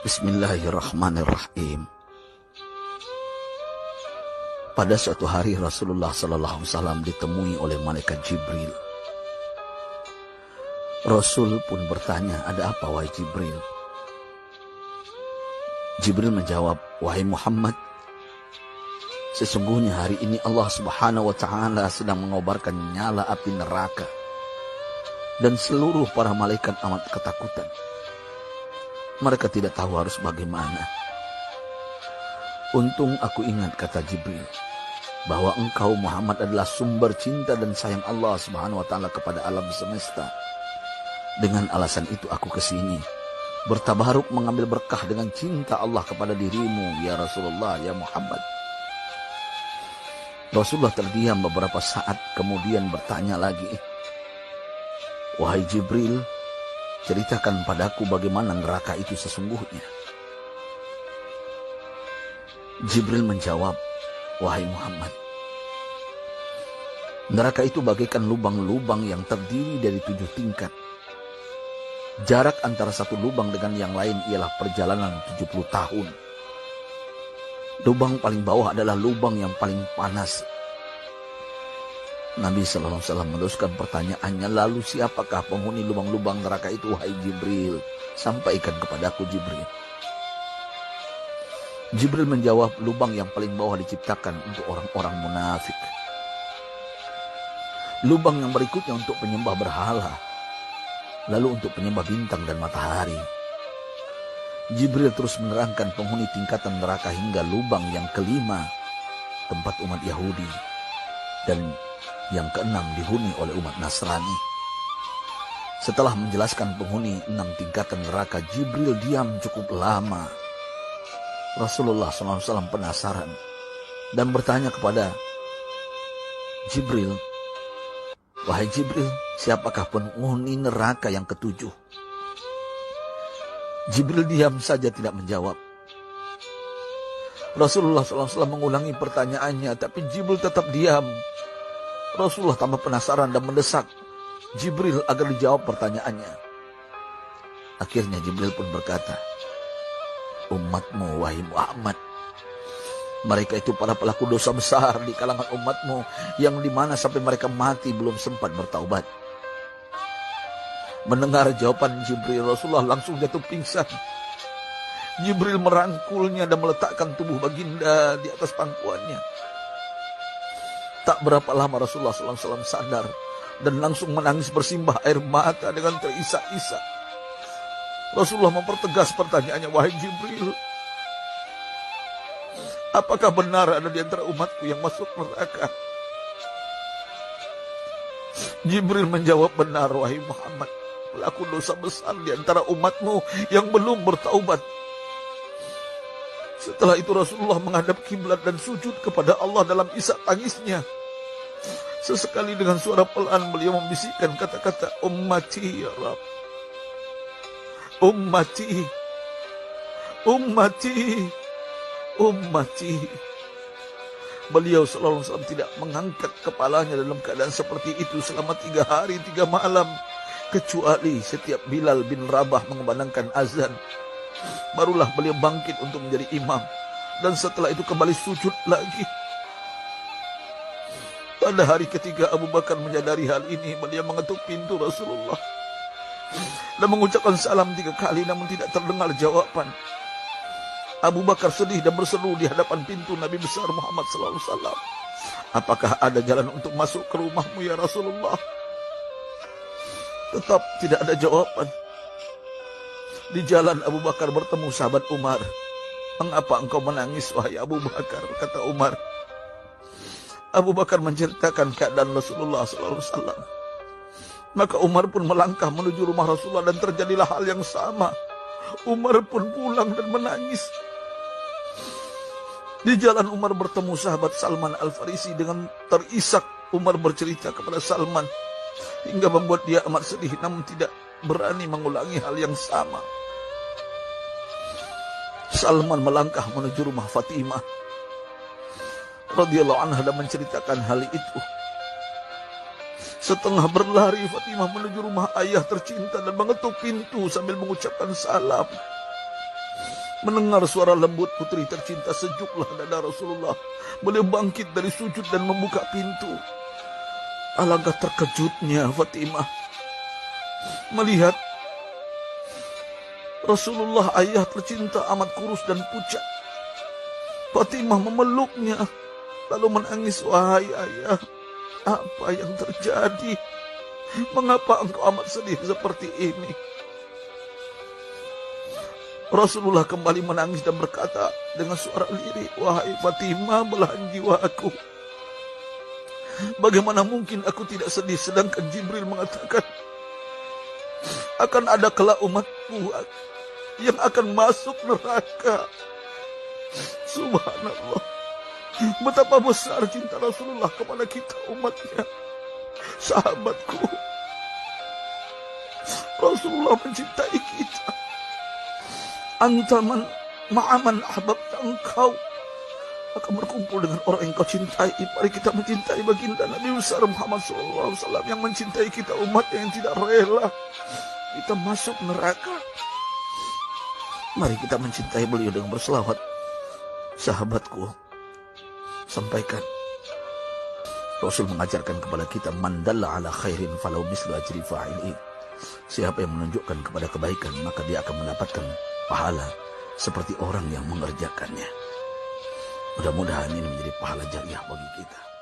Bismillahirrahmanirrahim. Pada suatu hari Rasulullah SAW ditemui oleh malaikat Jibril. Rasul pun bertanya, "Ada apa wahai Jibril?" Jibril menjawab, "Wahai Muhammad, sesungguhnya hari ini Allah Subhanahu wa Ta'ala sedang mengobarkan nyala api neraka, dan seluruh para malaikat amat ketakutan. Mereka tidak tahu harus bagaimana. Untung aku ingat," kata Jibril, "bahwa engkau Muhammad adalah sumber cinta dan sayang Allah Subhanahu wa Ta'ala kepada alam semesta. Dengan alasan itu aku kesini, bertabaruk mengambil berkah dengan cinta Allah kepada dirimu, ya Rasulullah, ya Muhammad." Rasulullah terdiam beberapa saat, kemudian bertanya lagi, "Wahai Jibril, ceritakan padaku bagaimana neraka itu sesungguhnya." Jibril menjawab, "Wahai Muhammad, neraka itu bagaikan lubang-lubang yang terdiri dari 7 tingkat. Jarak antara satu lubang dengan yang lain ialah perjalanan 70 tahun. Lubang paling bawah adalah lubang yang paling panas." Nabi SAW meneruskan pertanyaannya, "Lalu siapakah penghuni lubang-lubang neraka itu, wahai Jibril? Sampaikan kepadaku, Jibril." Jibril menjawab, "Lubang yang paling bawah diciptakan untuk orang-orang munafik. Lubang yang berikutnya untuk penyembah berhala. Lalu untuk penyembah bintang dan matahari." Jibril terus menerangkan penghuni tingkatan neraka hingga lubang yang kelima, tempat umat Yahudi, dan yang keenam dihuni oleh umat Nasrani. Setelah menjelaskan penghuni 6 tingkatan neraka, Jibril diam cukup lama. Rasulullah SAW penasaran dan bertanya kepada Jibril, "Wahai Jibril, siapakah penghuni neraka yang ke-7?" Jibril diam saja tidak menjawab. Rasulullah SAW mengulangi pertanyaannya, tapi Jibril tetap diam. Rasulullah tambah penasaran dan mendesak Jibril agar dijawab pertanyaannya. Akhirnya Jibril pun berkata, "Umatmu, wahai Muhammad, mereka itu para pelaku dosa besar di kalangan umatmu, yang dimana sampai mereka mati belum sempat bertaubat." Mendengar jawaban Jibril, Rasulullah langsung jatuh pingsan. Jibril merangkulnya dan meletakkan tubuh baginda di atas pangkuannya. Tak berapa lama Rasulullah SAW sadar dan langsung menangis bersimbah air mata dengan terisak-isak. Rasulullah mempertegas pertanyaannya, "Wahai Jibril, apakah benar ada di antara umatku yang masuk neraka?" Jibril menjawab, "Benar, wahai Muhammad, pelaku dosa besar di antara umatmu yang belum bertaubat." Setelah itu Rasulullah menghadap kiblat dan sujud kepada Allah dalam isak tangisnya. Sesekali dengan suara pelan beliau membisikkan kata-kata, "Ummati ya Rabb, ummati, ummati, ummati." Beliau SAW tidak mengangkat kepalanya dalam keadaan seperti itu selama 3 hari 3 malam. Kecuali setiap Bilal bin Rabah mengumandangkan azan, barulah beliau bangkit untuk menjadi imam. Dan setelah itu kembali sujud lagi. Pada hari ketiga Abu Bakar menyadari hal ini. Beliau mengetuk pintu Rasulullah dan mengucapkan salam 3 kali, namun tidak terdengar jawaban. Abu Bakar sedih dan berseru di hadapan pintu Nabi besar Muhammad SAW, "Apakah ada jalan untuk masuk ke rumahmu ya Rasulullah?" Tetap tidak ada jawaban. Di jalan Abu Bakar bertemu sahabat Umar. "Mengapa engkau menangis, wahai Abu Bakar?" kata Umar. Abu Bakar menceritakan keadaan Rasulullah SAW. Maka Umar pun melangkah menuju rumah Rasulullah dan terjadilah hal yang sama. Umar pun pulang dan menangis. Di jalan Umar bertemu sahabat Salman Al-Farisi. Dengan terisak Umar bercerita kepada Salman hingga membuat dia amat sedih, namun tidak berani mengulangi hal yang sama. Salman melangkah menuju rumah Fatimah radhiyallahu anha dan menceritakan hal itu. Setengah berlari Fatimah menuju rumah ayah tercinta dan mengetuk pintu sambil mengucapkan salam. Mendengar suara lembut putri tercinta, sejuklah dada Rasulullah. Beliau bangkit dari sujud dan membuka pintu. Alangkah terkejutnya Fatimah melihat Rasulullah, ayah tercinta, amat kurus dan pucat. Fatimah memeluknya lalu menangis, "Wahai ayah, apa yang terjadi? Mengapa engkau amat sedih seperti ini?" Rasulullah kembali menangis dan berkata dengan suara lirih, "Wahai Fatimah, belahan jiwaku. Bagaimana mungkin aku tidak sedih sedangkan Jibril mengatakan akan ada kelak umatku yang akan masuk neraka." Subhanallah, betapa besar cinta Rasulullah kepada kita umatnya. Sahabatku, Rasulullah mencintai kita. Antaman ma'aman ahbabta, engkau akan berkumpul dengan orang yang kau cintai. Mari kita mencintai baginda Nabi besar Muhammad SAW yang mencintai kita umat yang tidak rela kita masuk neraka. Mari kita mencintai beliau dengan berselawat. Sahabatku, sampaikan, Rasul mengajarkan kepada kita, "Man dalla ala khairin falau mislu ajri fa'ilih." Siapa yang menunjukkan kepada kebaikan, maka dia akan mendapatkan pahala seperti orang yang mengerjakannya. Mudah-mudahan ini menjadi pahala jariah bagi kita.